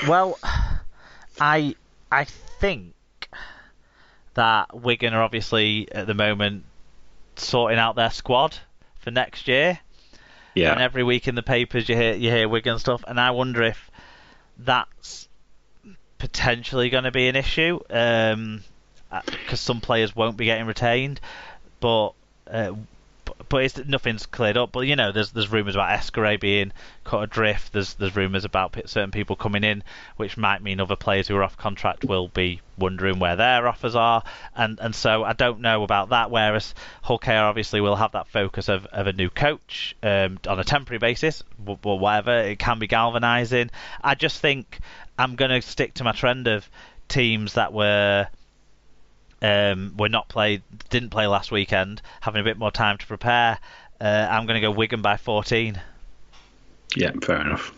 Well, I think that Wigan are obviously at the moment sorting out their squad for next year, and Yeah, every week in the papers you hear Wigan stuff, and I wonder if that's potentially going to be an issue, because some players won't be getting retained, but. Uh, nothing's cleared up. But there's rumours about Escaré being cut adrift. There's rumours about certain people coming in, which might mean other players who are off contract will be wondering where their offers are, and so I don't know about that. Whereas Hull KR obviously will have that focus of a new coach on a temporary basis, but whatever, it can be galvanising. I just think I'm going to stick to my trend of teams that didn't play last weekend, having a bit more time to prepare. I'm going to go Wigan by 14. yeah, fair enough.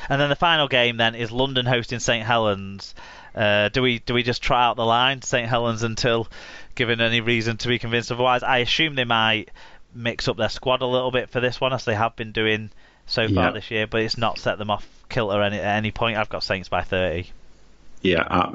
And then the final game then is London hosting St Helens. Do we just try out the line St Helens until given any reason to be convinced otherwise? I assume they might mix up their squad a little bit for this one, as they have been doing so far Yeah, this year, but it's not set them off kilter at any point. I've got Saints by 30. yeah.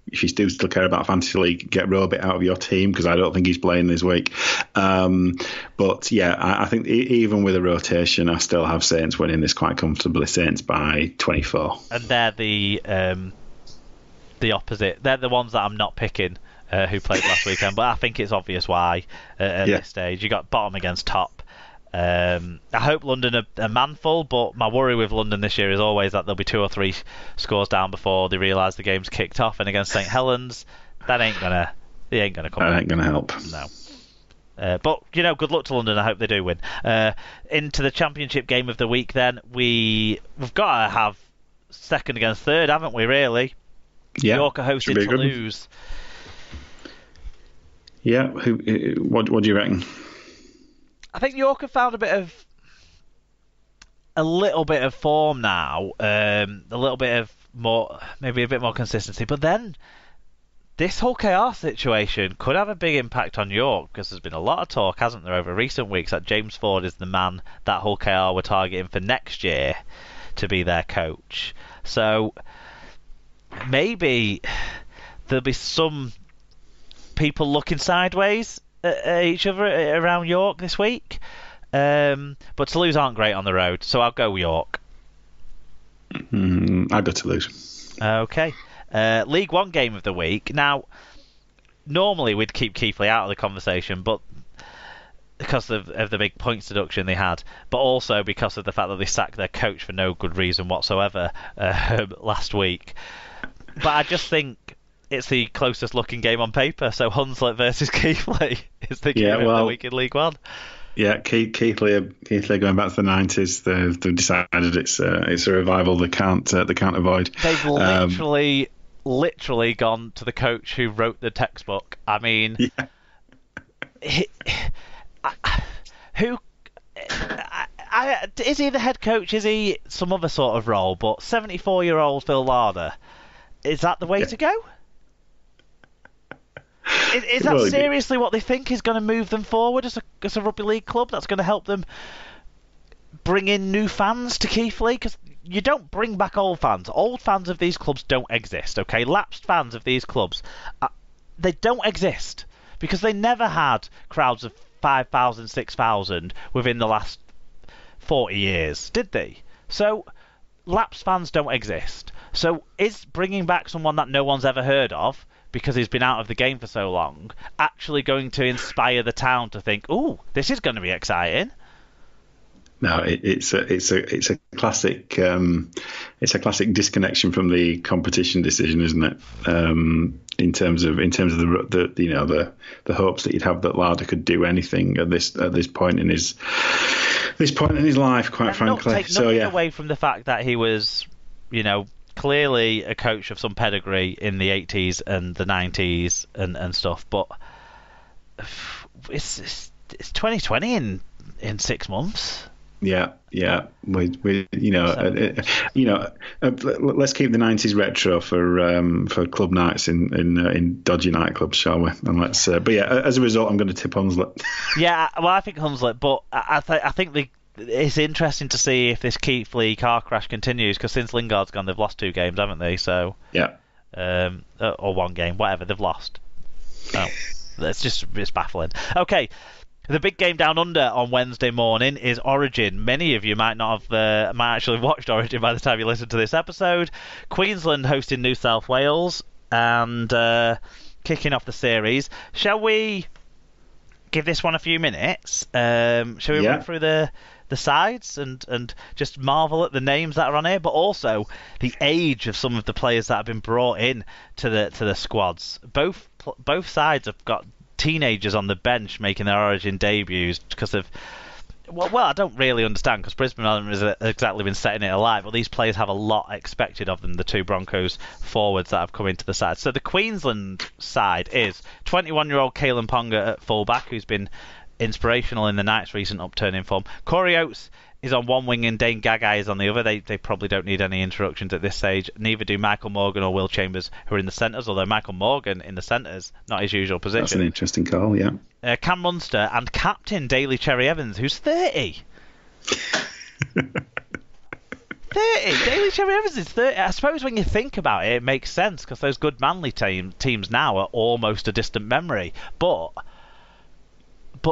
If you do still care about fantasy league, get Robit out of your team because I don't think he's playing this week. But yeah, I think even with a rotation, I still have Saints winning this quite comfortably. Saints by 24. And they're the opposite. They're the ones that I'm not picking, who played last weekend. But I think it's obvious why at Yeah, this stage. You got bottom against top. I hope London are manful, but my worry with London this year is always that there'll be 2 or 3 scores down before they realise the game's kicked off. And against St Helens, they ain't gonna come. that ain't going to help. No. But good luck to London. I hope they do win. Into the championship game of the week, then we've got to have second against third, haven't we? Really? Yeah, York are should hosting be a good one. Toulouse. Yeah, what do you reckon? I think York have found a little bit of form now, a little bit of more, maybe a bit more consistency. But then this whole chaos situation could have a big impact on York because there's been a lot of talk, hasn't there, over recent weeks that James Ford is the man that Hull KR were targeting for next year to be their coach. So maybe there'll be some people looking sideways at each other around York this week. But Toulouse aren't great on the road, so I'll go York. I'd go to lose. Okay. League One game of the week. Now, normally we'd keep Keighley out of the conversation, but because of the big points deduction they had, but also because of the fact that they sacked their coach for no good reason whatsoever last week. But I just think it's the closest looking game on paper. So Hunslet versus Keighley is the game of the week in League One. Yeah, Keighley going back to the 90s. They've decided it's a revival they can't avoid. They've literally gone to the coach who wrote the textbook. I mean, Yeah. Who is he the head coach? Is he some other sort of role? But 74-year-old Phil Larder, is that the way to go? Is that seriously what they think is going to move them forward as a rugby league club? That's going to help them bring in new fans to Keighley? Because you don't bring back old fans. Old fans of these clubs don't exist, okay? Lapsed fans of these clubs, they don't exist because they never had crowds of 5,000, 6,000 within the last 40 years, did they? So lapsed fans don't exist. So is bringing back someone that no one's ever heard of because he's been out of the game for so long actually going to inspire the town to think, "Ooh, this is going to be exciting"? No, it's a classic disconnection from the competition decision, isn't it? In terms of the hopes that you'd have that Larder could do anything at this point in his life, quite frankly. Take nothing away from the fact that he was, clearly a coach of some pedigree in the 80s and the 90s and stuff, but it's 2020 in 6 months. Yeah. Let's keep the 90s retro for club nights in dodgy nightclubs, shall we? And let's. But yeah, as a result, I'm going to tip Hunslet. Yeah, well, I think Hunslet, but I think it's interesting to see if this Keighley car crash continues, because since Lingard's gone, they've lost 2 games, haven't they? So Yeah. Or 1 game, whatever, they've lost. Oh, it's baffling. Okay. The big game down under on Wednesday morning is Origin. Many of you might not have might actually watched Origin by the time you listen to this episode. Queensland hosting New South Wales and kicking off the series. Shall we give this one a few minutes? Shall we run through the sides and just marvel at the names that are on here, but also the age of some of the players that have been brought in to the squads. Both sides have got teenagers on the bench making their Origin debuts because of well, I don't really understand, because Brisbane hasn't exactly been setting it alight, but these players have a lot expected of them, the 2 Broncos forwards that have come into the side. So the Queensland side is 21-year-old Kalen Ponga at fullback, who's been inspirational in the Knights' recent upturn in form. Corey Oates is on one wing and Dane Gagai is on the other. They probably don't need any introductions at this stage. Neither do Michael Morgan or Will Chambers, who are in the centres, although Michael Morgan in the centres, not his usual position. That's an interesting call, yeah. Cam Munster and captain Daly Cherry Evans, who's 30. 30. Daly Cherry Evans is 30. I suppose when you think about it, it makes sense, because those good Manly teams now are almost a distant memory. But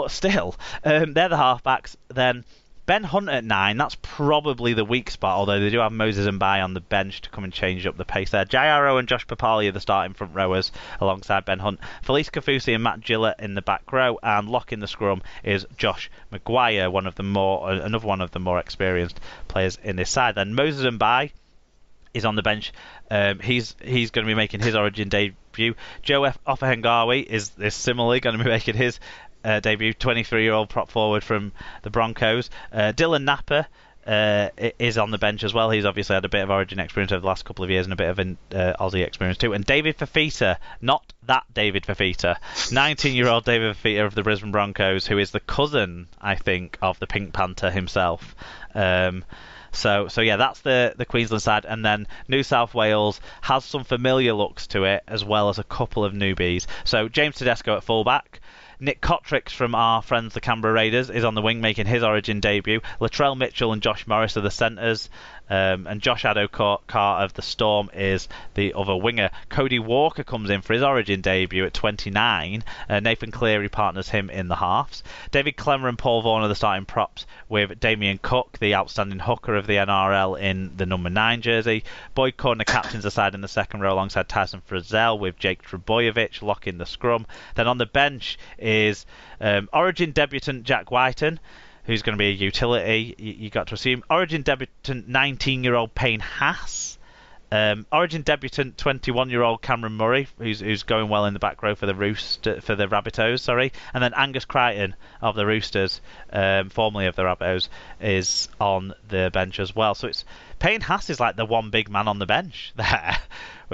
still, they're the halfbacks. Then Ben Hunt at 9, that's probably the weak spot, although they do have Moses and Bai on the bench to come and change up the pace there. Jairo and Josh Papali are the starting front rowers alongside Ben Hunt. Felice Kafusi and Matt Gillett in the back row, and locking the scrum is Josh Maguire, another one of the more experienced players in this side. Then Moses and Bai is on the bench. He's going to be making his Origin debut. Joe Offahengawi is similarly going to be making his debut, 23-year-old prop forward from the Broncos. Dylan Napper is on the bench as well. He's obviously had a bit of Origin experience over the last couple of years and a bit of an Aussie experience too. And David Fafita, not that David Fafita, 19-year-old David Fafita of the Brisbane Broncos, who is the cousin, I think, of the Pink Panther himself. So yeah, that's the Queensland side, and then New South Wales has some familiar looks to it, as well as a couple of newbies. So James Tedesco at fullback. Nick Cotrix from our friends the Canberra Raiders is on the wing, making his Origin debut. Latrell Mitchell and Josh Morris are the centres, and Josh Addo-Carr of the Storm is the other winger. Cody Walker comes in for his Origin debut at 29. Nathan Cleary partners him in the halves. David Clemmer and Paul Vaughan are the starting props, with Damien Cook, the outstanding hooker of the NRL, in the number 9 jersey. Boyd Cordner captains the side in the second row alongside Tyson Frizzell, with Jake Trebojevic locking the scrum. Then on the bench is Origin debutant Jack Whiten, who's going to be a utility, you got to assume. Origin debutant 19-year-old Payne Haas. Origin debutant 21-year-old Cameron Murray, who's going well in the back row for the Rabbitohs, and then Angus Crichton of the Roosters, formerly of the Rabbitohs, is on the bench as well. So it's Payne Haas is like the one big man on the bench there.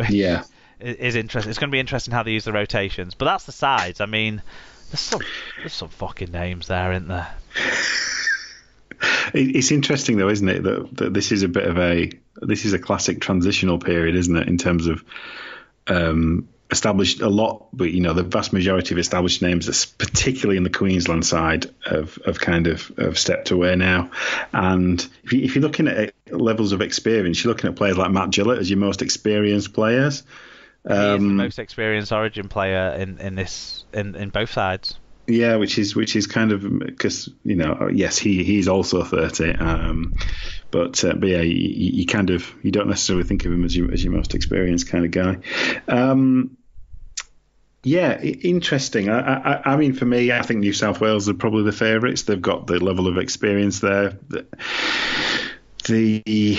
Yeah, is interesting. It's going to be interesting how they use the rotations, but that's the sides. I mean, there's some fucking names there, isn't there? It's interesting though, isn't it, that this is a classic transitional period, isn't it, in terms of established a lot, but the vast majority of established names, particularly in the Queensland side, have stepped away now. And if you're looking at levels of experience, you're looking at players like Matt Gillett as your most experienced players. He is the most experienced Origin player in both sides. Yeah, which is kind of because yes, he's also 30, but yeah, you don't necessarily think of him as your most experienced kind of guy. Yeah, interesting. I mean, for me, I think New South Wales are probably the favourites. They've got the level of experience there. They've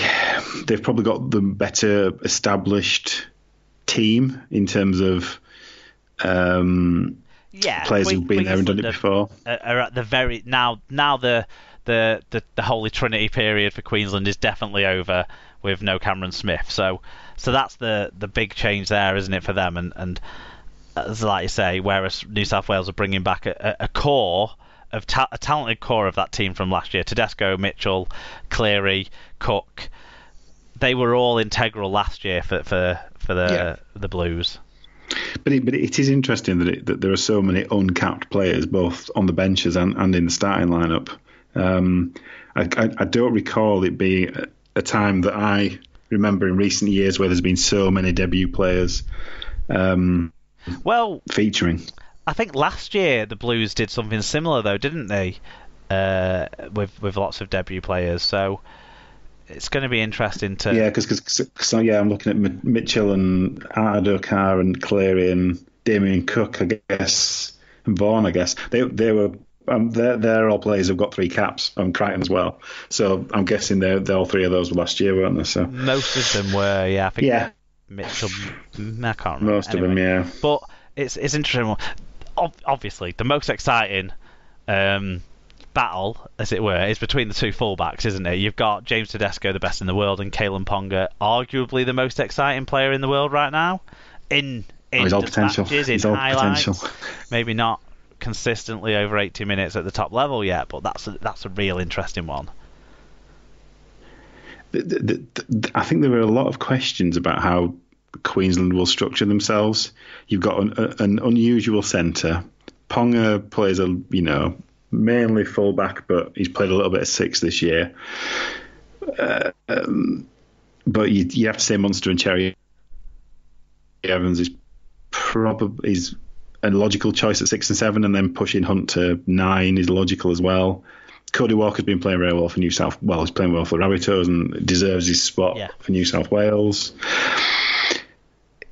probably got the better established team in terms of players who've been there and done it before. Are at the very now the Holy Trinity period for Queensland is definitely over with no Cameron Smith. So that's the big change there, isn't it, for them? And as like you say, whereas New South Wales are bringing back a core of a talented core of that team from last year: Tedesco, Mitchell, Cleary, Cook. They were all integral last year for the Blues. But it is interesting that there are so many uncapped players both on the benches and in the starting lineup. I don't recall it being a time that I remember in recent years where there's been so many debut players featuring. I think last year the Blues did something similar though, didn't they? With lots of debut players, so it's going to be interesting to. Yeah, because I'm looking at Mitchell and Adokar and Cleary and Damien Cook, I guess, and Vaughan. I guess they were. They're all players who've got 3 caps, and Crichton as well. So I'm guessing they're all 3 of those were last year, weren't they? So most of them were, yeah. I think Mitchell, I can't remember. Most of them, yeah. But it's interesting. Obviously, the most exciting battle, as it were, is between the 2 fullbacks, isn't it? You've got James Tedesco, the best in the world, and Kalen Ponga, arguably the most exciting player in the world right now. He's all potential. Matches, he's all potential. Maybe not consistently over 80 minutes at the top level yet, but that's a real interesting one. I think there are a lot of questions about how Queensland will structure themselves. You've got an unusual centre. Ponga plays mainly full-back, but he's played a little bit of 6 this year. But you have to say Munster and Cherry Evans is a logical choice at 6 and 7, and then pushing Hunt to 9 is logical as well. Cody Walker's been playing very well for he's playing well for Rabbitohs and deserves his spot for New South Wales.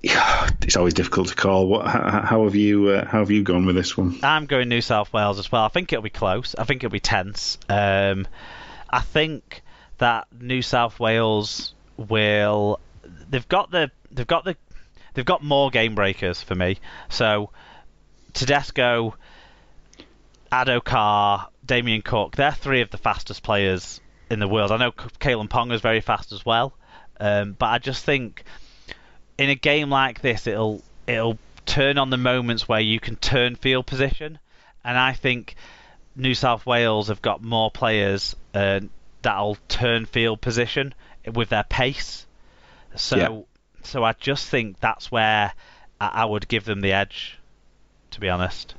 It's always difficult to call. How have you gone with this one? I'm going New South Wales as well. I think it'll be close. I think it'll be tense. I think that New South Wales will. They've got more game breakers for me. So Tedesco, Adokar, Damien Cook, they're 3 of the fastest players in the world. I know Kalen Ponga is very fast as well, but I just think in a game like this, it'll turn on the moments where you can turn field position, and I think New South Wales have got more players that'll turn field position with their pace. So I just think that's where I would give them the edge, to be honest.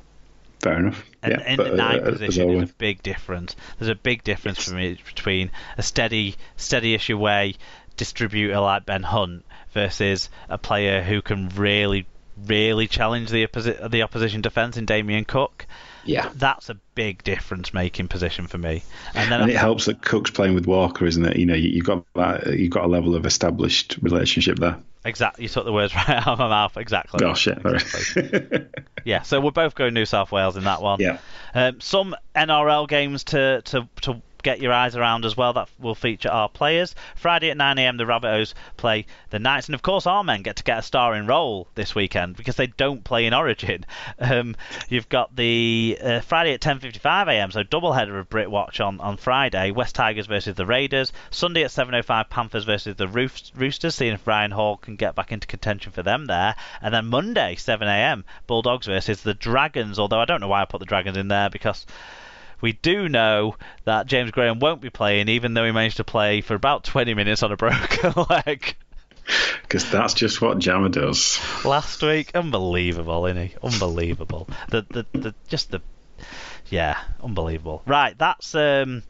Fair enough. And in the 9 position is a big difference. There's a big difference for me between a steady-ish away distributor like Ben Hunt versus a player who can really, really challenge the opposition defence in Damien Cook. Yeah, that's a big difference-making position for me. And it helps that Cook's playing with Walker, isn't it? You've got a level of established relationship there. Exactly, you took the words right out of my mouth. Exactly. Oh shit! Exactly. Yeah, so we're both going New South Wales in that one. Yeah. Some NRL games to get your eyes around as well that will feature our players. Friday at 9 a.m. the Rabbitohs play the Knights, and of course our men get to get a starring role this weekend because they don't play in Origin. You've got the Friday at 10:55 a.m. so doubleheader of Brit Watch on Friday. West Tigers versus the Raiders. Sunday at 7:05 Panthers versus the Roosters, seeing if Ryan Hall can get back into contention for them there. And then Monday 7 a.m. Bulldogs versus the Dragons, although I don't know why I put the Dragons in there because we do know that James Graham won't be playing, even though he managed to play for about 20 minutes on a broken leg. Because that's just what Jammer does. Last week, unbelievable, isn't he? Unbelievable. Unbelievable. Right, that's all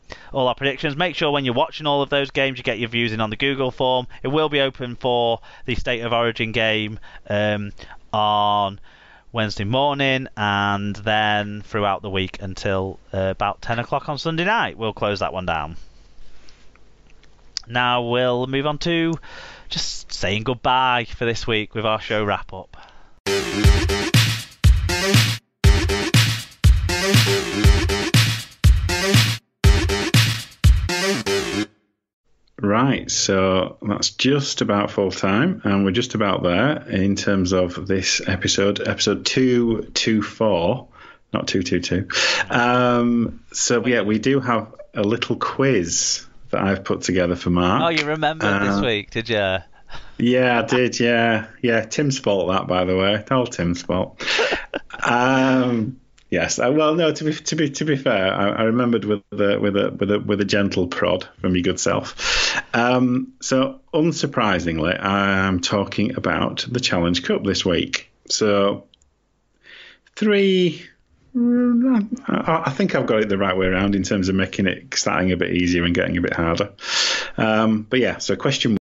our predictions. Make sure when you're watching all of those games, you get your views in on the Google form. It will be open for the State of Origin game on Wednesday morning, and then throughout the week until about 10 o'clock on Sunday night. We'll close that one down. Now we'll move on to just saying goodbye for this week with our show wrap up. Right, so that's just about full time, and we're just about there in terms of this episode 224, not 222. So yeah, we do have a little quiz that I've put together for Mark. Oh, you remembered this week, did you? Yeah, I did. Yeah. Tim's fault that, by the way. All Tim's fault. Yes. Well, no. To be fair, I remembered with a gentle prod from your good self. So, unsurprisingly, I'm talking about the Challenge Cup this week. So, three I think I've got it the right way around in terms of making it starting a bit easier and getting a bit harder. But yeah, so question